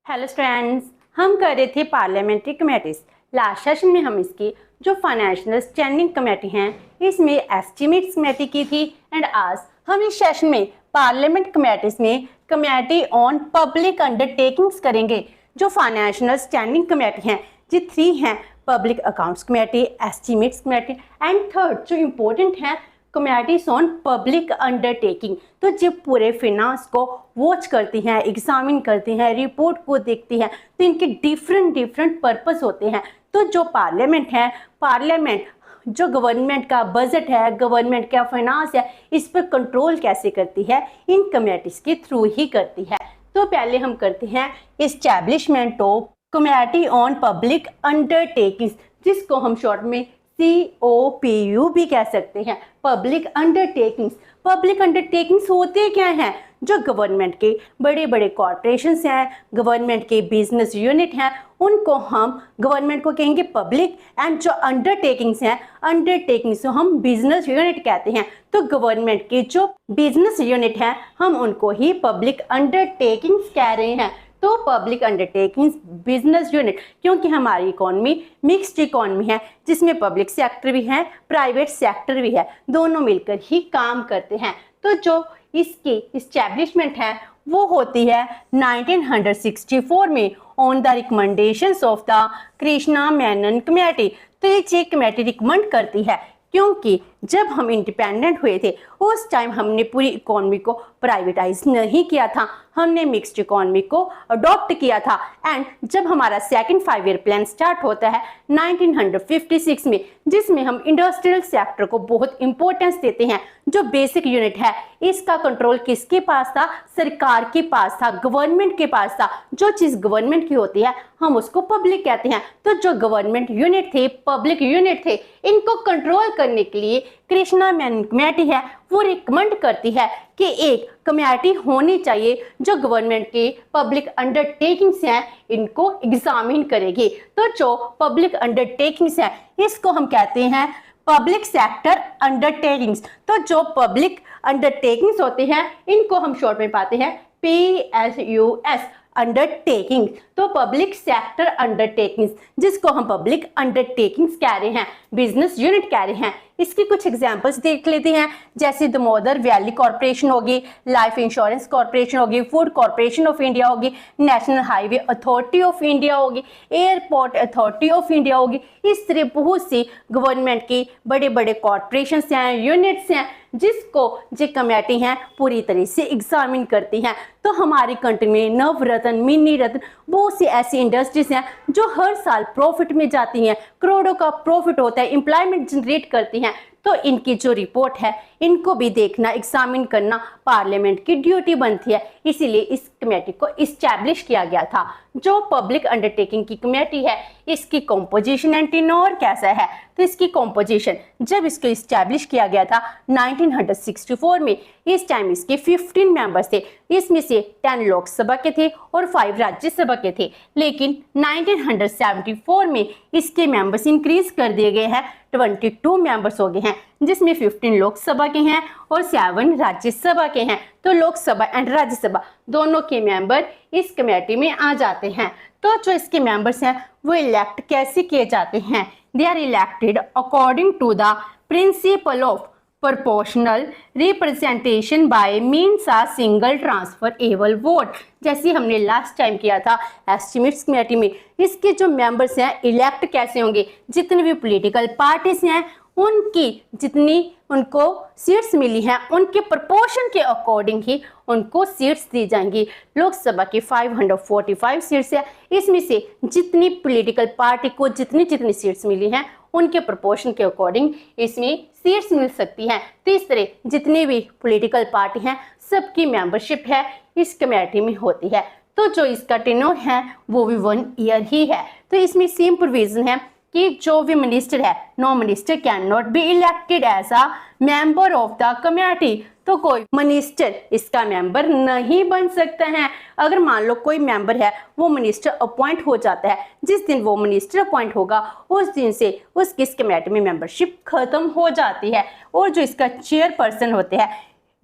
Hello students, हम कर रहे थे पार्लियामेंट्री कमेटीज। लास्ट सेशन में हम इसकी जो फाइनेंशियल स्टैंडिंग कमेटी हैं इसमें एस्टिमेट्स कमेटी की थी एंड आज हम इस सेशन में पार्लियामेंट कमेटीज में कमेटी ऑन पब्लिक अंडरटेकिंग्स करेंगे। जो फाइनेंशियल स्टैंडिंग कमेटी हैं जी 3 हैं, public accounts committee, estimates committee and third जो इम्पोर्टेंट है कमेटीज ऑन पब्लिक अंडरटेकिंग। तो जब पूरे फिनांस को वॉच करती हैं, एग्जामिन करती हैं, रिपोर्ट को देखती हैं, तो इनके डिफरेंट पर्पस होते हैं। तो जो पार्लियामेंट है, पार्लियामेंट जो गवर्नमेंट का बजट है, गवर्नमेंट का फाइनेंस है, इस पर कंट्रोल कैसे करती है, इन कमेटीज के थ्रू ही करती है। तो पहले हम करते हैं establishment of committee on public undertakings, जिसको हम शॉर्ट में COPU भी कह सकते हैं, पब्लिक अंडरटेकिंग्स। पब्लिक अंडरटेकिंग्स होते क्या हैं? जो गवर्नमेंट के बड़े बड़े कॉरपोरेशंस हैं, गवर्नमेंट के बिजनेस यूनिट हैं, उनको हम गवर्नमेंट को कहेंगे पब्लिक, एंड जो अंडरटेकिंग्स हैं, अंडरटेकिंग्स को हम बिजनेस यूनिट कहते हैं। तो गवर्नमेंट के जो बिजनेस यूनिट हैं हम उनको ही पब्लिक अंडरटेकिंग्स कह रहे हैं। तो पब्लिक अंडरटेकिंग्स बिजनेस यूनिट, क्योंकि हमारी इकोनॉमी मिक्स्ड इकोनॉमी है जिसमें पब्लिक सेक्टर भी है, प्राइवेट सेक्टर भी है, दोनों मिलकर ही काम करते हैं। तो जो इसकी इस्टेब्लिशमेंट है वो होती है 1964 में on the recommendations of the Krishna Menon committee. तो ये कमेटी रिकमेंड करती है क्योंकि जब हम इंडिपेंडेंट हुए थे उस टाइम हमने पूरी इकोनॉमी को प्राइवेटाइज नहीं किया था, हमने मिक्स्ड इकोनॉमी को अडॉप्ट किया था। एंड जब हमारा सेकंड 5 ईयर प्लान स्टार्ट होता है 1956 में, जिसमें हम इंडस्ट्रियल सेक्टर को बहुत इंपॉर्टेंस देते हैं। जो बेसिक यूनिट है इसका कंट्रोल किसके पास था? सरकार के पास था, गवर्नमेंट के पास था। जो चीज गवर्नमेंट की होती है हम उसको पब्लिक कहते हैं। तो जो गवर्नमेंट यूनिट थे, पब्लिक यूनिट थे, इनको कंट्रोल करने के लिए कृष्णा मेनन कमेटी है वो रिकमेंड करती है कि एक कमेटी होनी चाहिए जो गवर्नमेंट के पब्लिक अंडरटेकिंग्स हैं इनको एग्जामिन करेगी। तो जो पब्लिक अंडरटेकिंग्स है इसको हम कहते हैं पब्लिक सेक्टर अंडरटेकिंग्स। तो जो पब्लिक अंडरटेकिंग्स होते हैं इनको हम शॉर्ट में पाते हैं PSUS अंडरटेकिंग। तो पब्लिक सेक्टर अंडरटेकिंग्स, जिसको हम पब्लिक अंडरटेकिंग्स कह रहे हैं, बिजनेस यूनिट कह रहे हैं। इसकी कुछ एग्जांपल्स देख लेते हैं, जैसे दामोदर वैली कॉर्पोरेशन होगी, लाइफ इंश्योरेंस कॉर्पोरेशन होगी, फूड कॉर्पोरेशन ऑफ इंडिया होगी, national highway authority of India होगी, एयरपोर्ट अथॉरिटी ऑफ इंडिया होगी। इस तरह बहुत सी गवर्नमेंट की बड़े बड़े कॉर्पोरेशन हैं, यूनिट्स हैं, जिसको जो कमेटी हैं पूरी तरह से एग्जामिन करती हैं। तो हमारी कंट्री में नवरत्न, मिनी रत्न, बहुत सी ऐसी इंडस्ट्रीज हैं जो हर साल प्रॉफिट में जाती हैं, करोड़ों का प्रॉफिट होता है, एम्प्लॉयमेंट जनरेट करती हैं। तो इनकी जो रिपोर्ट है इनको भी देखना, एग्जामिन करना पार्लियामेंट की ड्यूटी बनती है। इसीलिए इस कमेटी को इस्टेब्लिश किया गया था। जो पब्लिक अंडरटेकिंग की कमेटी है इसकी कॉम्पोजिशन एंड टेन्योर कैसा है? तो इसकी कॉम्पोजिशन जब इसको इस्टेब्लिश किया गया था 1964 में, इस टाइम इसके 15 मेंबर्स थे। इसमें से 10 लोकसभा के थे और 5 राज्यसभा के थे। लेकिन 1974 में इसके मेंबर्स इंक्रीज कर दिए गए हैं, 22 मेंबर्स हो गए हैं, जिसमें 15 लोकसभा के हैं और 7 राज्यसभा के हैं। तो लोकसभा एंड राज्यसभा दोनों के मेंबर इस कमेटी में आ जाते हैं। तो जो इसके मेंबर्स हैं वो इलेक्ट कैसे किए जाते हैं? They are elected according to the principle of proportional representation by means a single transferable vote. जैसे हमने लास्ट टाइम किया था एस्टिमेट्स कमेटी में, इसके जो मेंबर्स हैं इलेक्ट कैसे होंगे? जितने भी पॉलिटिकल पार्टीज हैं उनकी जितनी उनको सीट्स मिली हैं उनके प्रोपोर्शन के अकॉर्डिंग ही उनको सीट्स दी जाएंगी। लोकसभा की 545 सीट्स है, इसमें से जितनी पॉलिटिकल पार्टी को जितनी सीट्स मिली हैं उनके प्रोपोर्शन के अकॉर्डिंग इसमें सीट्स मिल सकती हैं। तो इस तरह जितनी भी पॉलिटिकल पार्टी हैं सबकी मेंबरशिप है इस कमेटी में होती है। तो जो इसका टेन्योर है वो भी 1 ईयर ही है। तो इसमें सेम प्रोविजन है कि जो भी मिनिस्टर है, no minister can not be elected as a member of the committee. तो कोई मिनिस्टर इसका मेंबर नहीं बन सकता है। अगर मान लो कोई मेंबर है वो मिनिस्टर अपॉइंट हो जाता है, जिस दिन वो मिनिस्टर अपॉइंट होगा उस दिन से उसकी इस कमेटी में मेंबरशिप खत्म हो जाती है। और जो इसका चेयरपर्सन होते हैं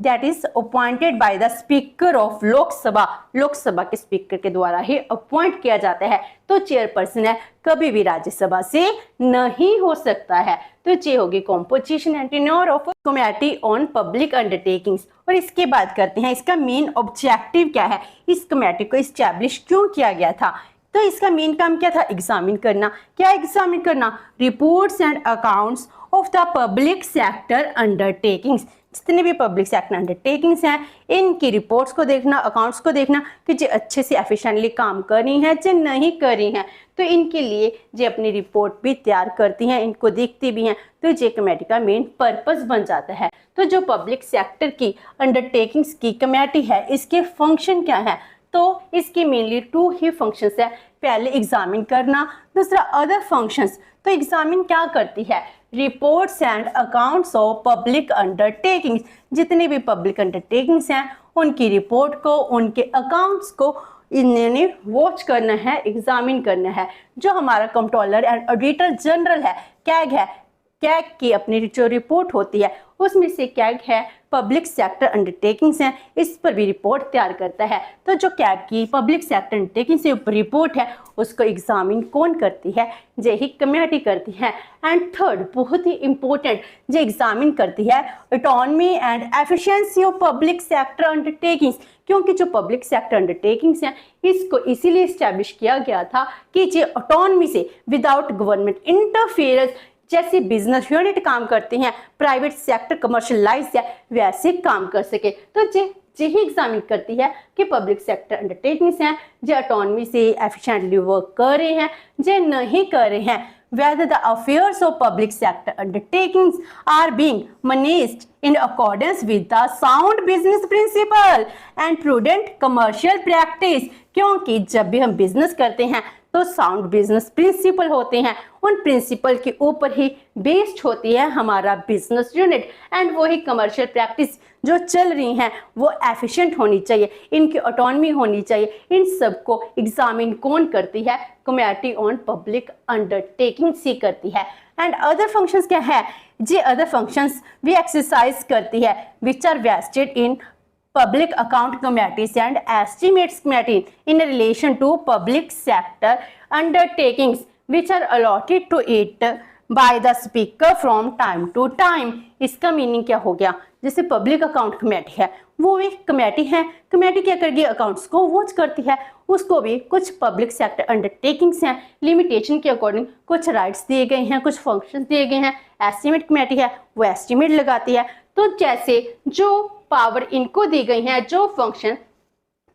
that is appointed by the speaker of Lok Sabha, Lok Sabha के स्पीकर के द्वारा ही अपॉइंट किया जाता है। तो चेयरपर्सन है, कभी भी राज्यसभा से नहीं हो सकता है। तो ये होगी composition and tenure of committee on public undertakings. और इसके बाद करते हैं इसका मेन ऑब्जेक्टिव क्या है, इस कमेटी को इस्टेब्लिश क्यों किया गया था। तो इसका मेन काम क्या था, एग्जामिन करना। क्या एग्जामिन करना, reports and accounts of the public sector undertakings, जितने भी पब्लिक सेक्टर अंडरटेकिंग्स हैं इनकी रिपोर्ट्स को देखना, अकाउंट्स को देखना कि जो अच्छे से एफिशिएंटली काम कर रही हैं जो नहीं कर रही हैं। तो इनके लिए जो अपनी रिपोर्ट भी तैयार करती हैं, इनको देखती भी हैं। तो ये कमेटी का मेन पर्पस बन जाता है। तो जो पब्लिक सेक्टर की अंडरटेकिंग्स की कमेटी है इसके फंक्शन क्या है, तो इसकी मेनली 2 ही फंक्शंस है। पहले एग्जामिन करना, दूसरा अदर फंक्शंस। तो एग्जामिन क्या करती है, reports and accounts of public undertakings, जितने भी पब्लिक अंडरटेकिंग्स हैं उनकी रिपोर्ट को, उनके अकाउंट्स को इन्होंने वॉच करना है, एग्जामिन करना है। जो हमारा कंट्रोलर एंड ऑडिटर जनरल है, कैग है, कैग की अपनी जो रिपोर्ट होती है उसमें से कैग है पब्लिक सेक्टर अंडरटेकिंग्स हैं, इस पर भी रिपोर्ट तैयार करता है। तो जो कैग की पब्लिक सेक्टर अंडरटेकिंग से ऊपर रिपोर्ट है उसको एग्जामिन कौन करती है, यही कमेटी करती है। एंड थर्ड बहुत ही इंपॉर्टेंट जो एग्जामिन करती है, autonomy and efficiency of public sector undertakings. क्योंकि जो पब्लिक सेक्टर अंडरटेकिंग्स हैं इसको इसीलिए इस्टेब्लिश किया गया था कि जो ऑटोनॉमी से, विदाउट गवर्नमेंट इंटरफेरेंस, जैसे बिजनेस यूनिट काम करते हैं, प्राइवेट सेक्टर कमर्शियलाइज है, वैसे काम कर सके। तो यही एग्जामिन करती है कि पब्लिक सेक्टर अंडरटेकिंग्स हैं जो ऑटोनॉमी से एफिशिएंटली वर्क कर रहे हैं जो नहीं कर रहे हैं, whether the affairs of public sector undertakings are being managed in accordance with the sound business principle and prudent commercial practice। क्योंकि जब भी हम बिजनेस करते हैं तो साउंड बिजनेस प्रिंसिपल होते हैं, उन प्रिंसिपल के ऊपर ही बेस्ड होती है हमारा बिजनेस यूनिट। एंड वही कमर्शियल प्रैक्टिस जो चल रही हैं वो एफिशिएंट होनी चाहिए, इनकी ऑटोनॉमी होनी चाहिए। इन सब को एग्जामिन कौन करती है, कमेटी ऑन पब्लिक अंडरटेकिंग से करती है। एंड अदर फंक्शंस क्या है, जी अदर फंक्शंस भी एक्सरसाइज करती है which are vested in public account committees and estimates committee in relation to public sector undertakings which are allotted to it by the speaker from time to time। इसका meaning क्या हो गया, जैसे public account committee है वो एक committee है, committee क्या करेगी, अकाउंट्स को वॉच करती है, उसको भी कुछ पब्लिक सेक्टर अंडरटेकिंग्स हैं, लिमिटेशन के अकॉर्डिंग कुछ राइट्स दिए गए हैं, कुछ फंक्शंस दिए गए हैं। एस्टिमेट कमेटी है वो एस्टिमेट लगाती है। तो जैसे जो पावर इनको दी गई है, जो फंक्शन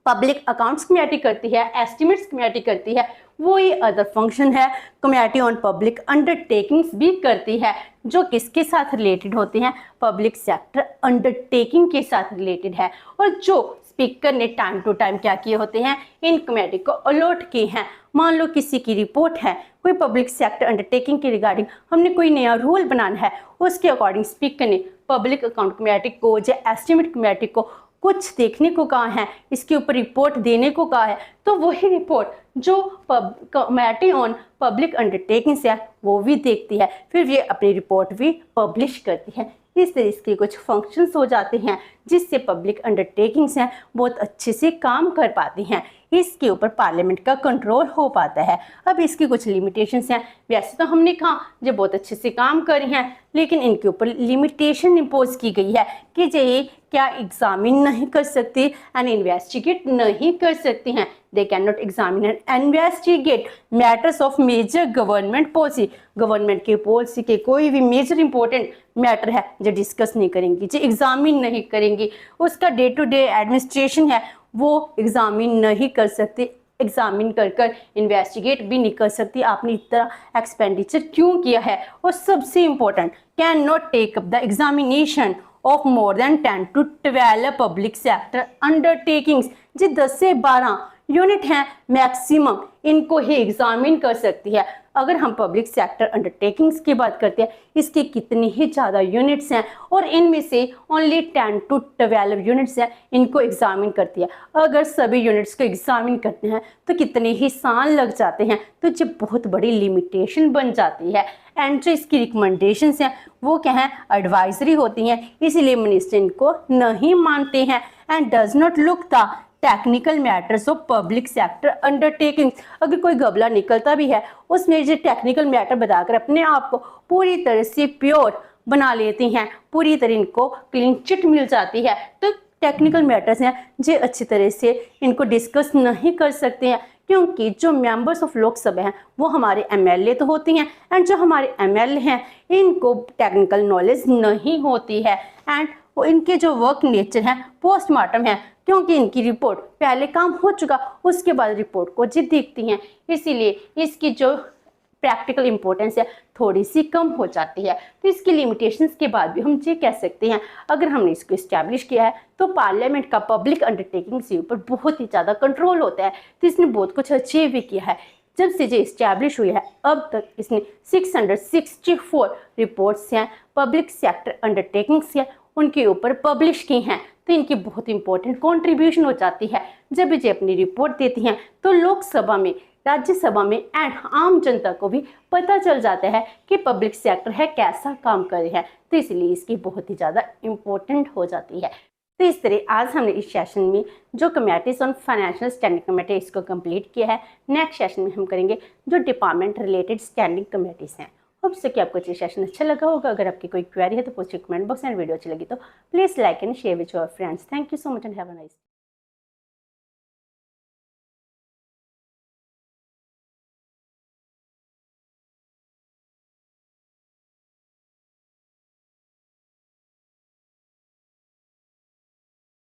पब्लिक अकाउंट्स कमेटी करती है, एस्टिमेट्स कमेटी करती है, वो ये अदर फंक्शन है कमेटी ऑन पब्लिक अंडरटेकिंग्स भी करती है, जो किसके साथ रिलेटेड होते हैं, पब्लिक सेक्टर अंडरटेकिंग के साथ रिलेटेड है। और जो स्पीकर ने टाइम टू टाइम क्या किए होते हैं, इन कमेटी को अलॉट किए हैं। मान लो किसी की रिपोर्ट है, कोई पब्लिक सेक्टर अंडरटेकिंग के रिगार्डिंग हमने कोई नया रूल बनाना है, उसके अकॉर्डिंग स्पीकर ने पब्लिक अकाउंट कमेटी को या एस्टिमेट कमेटी को कुछ देखने को कहा है, इसके ऊपर रिपोर्ट देने को कहा है। तो वही रिपोर्ट जो कमेटी ऑन पब्लिक अंडरटेकिंग्स है वो भी देखती है, फिर ये अपनी रिपोर्ट भी पब्लिश करती है। इस तरह के कुछ फंक्शंस हो जाते हैं जिससे पब्लिक अंडरटेकिंग्स हैं बहुत अच्छे से काम कर पाती हैं, इसके ऊपर पार्लियामेंट का कंट्रोल हो पाता है। अब इसकी कुछ लिमिटेशंस हैं, वैसे तो हमने कहा जो बहुत अच्छे से काम कर रही हैं, लेकिन इनके ऊपर लिमिटेशन इम्पोज की गई है कि ये क्या एग्जामिन नहीं कर सकती एंड इन्वेस्टिगेट नहीं कर सकती हैं। They can not examine and investigate matters of major government policy, government की पॉलिसी के कोई भी मेजर इंपॉर्टेंट मैटर है जो डिस्कस नहीं करेंगी, जो एग्जामिन नहीं करेंगी, उसका डे टू डे एडमिनिस्ट्रेशन है वो एग्जामिन नहीं कर सकती, एग्जामिन कर इन्वेस्टिगेट भी नहीं कर सकती आपने इतना एक्सपेंडिचर क्यों किया है। और सबसे important, can not take up the examination of more than 10 to 12 public sector undertakings, जी 10 से 12 यूनिट हैं मैक्सिमम इनको ही एग्जामिन कर सकती है। अगर हम पब्लिक सेक्टर अंडरटेकिंग्स की बात करते हैं, इसके कितनी ही ज़्यादा यूनिट्स हैं और इनमें से ओनली 10 to 12 यूनिट्स हैं इनको एग्जामिन करती है। अगर सभी यूनिट्स को एग्जामिन करते हैं तो कितने ही साल लग जाते हैं, तो ये बहुत बड़ी लिमिटेशन बन जाती है। एंड जो इसकी रिकमेंडेशंस हैं वो क्या हैं, एडवाइजरी होती हैं, इसीलिए मिनिस्टर इनको नहीं मानते हैं। And does not look the technical matters of public sector undertaking. अगर कोई गबला निकलता भी है उसमें जो टेक्निकल मैटर बताकर अपने आप को पूरी तरह से प्योर बना लेती हैं, पूरी तरह इनको क्लीन चिट मिल जाती है। तो टेक्निकल मैटर्स हैं जो अच्छी तरह से इनको डिस्कस नहीं कर सकते हैं, क्योंकि जो मेंबर्स ऑफ लोकसभा हैं वो हमारे एमएलए तो होती हैं, एंड जो हमारे एमएलए हैं इनको टेक्निकल नॉलेज नहीं होती है। एंड इनके जो वर्क नेचर है पोस्टमार्टम है, क्योंकि इनकी रिपोर्ट पहले काम हो चुका उसके बाद रिपोर्ट को जी देखती हैं, इसीलिए इसकी जो प्रैक्टिकल इंपॉर्टेंस है थोड़ी सी कम हो जाती है। तो इसकी लिमिटेशंस के बाद भी हम ये कह सकते हैं, अगर हमने इसको इस्टेब्लिश किया है तो पार्लियामेंट का पब्लिक अंडरटेकिंग के ऊपर बहुत ही ज़्यादा कंट्रोल होता है। तो इसने बहुत कुछ अचीव भी किया है। जब से ये इस्टेब्लिश हुई है अब तक इसने 664 रिपोर्ट्स हैं पब्लिक सेक्टर अंडरटेकिंग्स हैं उनके ऊपर पब्लिश की हैं। तो इनकी बहुत इंपॉर्टेंट कंट्रीब्यूशन हो जाती है। जब ये अपनी रिपोर्ट देती हैं तो लोकसभा में, राज्यसभा में एंड आम जनता को भी पता चल जाता है कि पब्लिक सेक्टर है कैसा काम कर रहा है। तो इसलिए इसकी बहुत ही ज़्यादा इम्पोर्टेंट हो जाती है। तो इस तरह आज हमने इस सेशन में जो committees on financial standing committee इसको कंप्लीट किया है। नेक्स्ट सेशन में हम करेंगे जो डिपार्टमेंट रिलेटेड स्टैंडिंग कमेटीज हैं। होप सो कि आपको ये सेशन अच्छा लगा होगा। अगर आपकी कोई क्वेरी है तो पूछिए कमेंट बॉक्स में। वीडियो अच्छी लगी तो please like and share with your friends. Thank you so much and have a nice day.